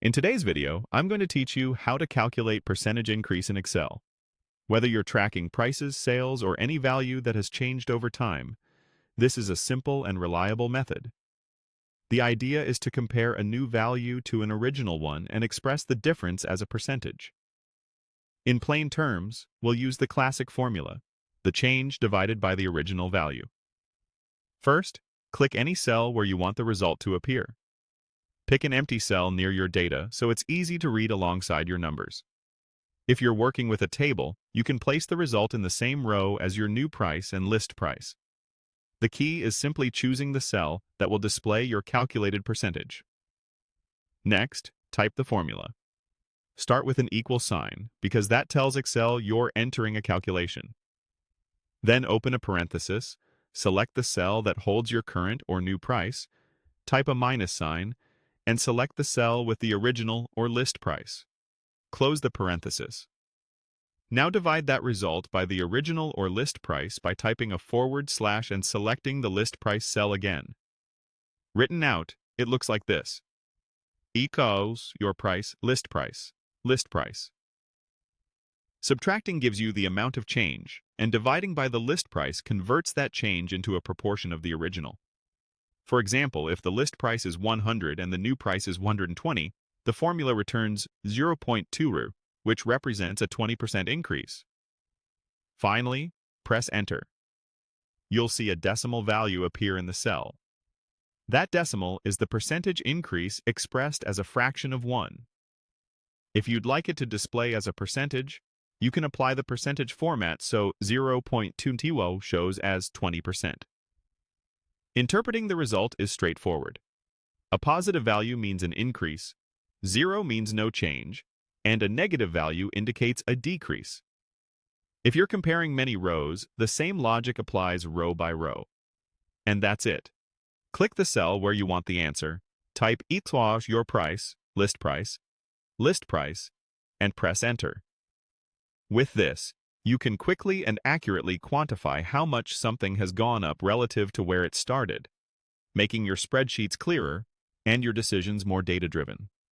In today's video, I'm going to teach you how to calculate percentage increase in Excel. Whether you're tracking prices, sales, or any value that has changed over time, this is a simple and reliable method. The idea is to compare a new value to an original one and express the difference as a percentage. In plain terms, we'll use the classic formula, the change divided by the original value. First, click any cell where you want the result to appear. Pick an empty cell near your data so it's easy to read alongside your numbers. If you're working with a table, you can place the result in the same row as your new price and list price. The key is simply choosing the cell that will display your calculated percentage. Next, type the formula. Start with an equal sign because that tells Excel you're entering a calculation. Then open a parenthesis, select the cell that holds your current or new price, type a minus sign, and select the cell with the original or list price. Close the parenthesis. Now divide that result by the original or list price by typing a forward slash and selecting the list price cell again. Written out, it looks like this. Equals your price, list price, list price. Subtracting gives you the amount of change, and dividing by the list price converts that change into a proportion of the original. For example, if the list price is 100 and the new price is 120, the formula returns 0.2, which represents a 20% increase. Finally, press Enter. You'll see a decimal value appear in the cell. That decimal is the percentage increase expressed as a fraction of 1. If you'd like it to display as a percentage, you can apply the percentage format so 0.20 shows as 20%. Interpreting the result is straightforward. A positive value means an increase, 0 means no change, and a negative value indicates a decrease. If you're comparing many rows, the same logic applies row by row. And that's it. Click the cell where you want the answer, type equals your price, list price, and press Enter. With this, you can quickly and accurately quantify how much something has gone up relative to where it started, making your spreadsheets clearer and your decisions more data-driven.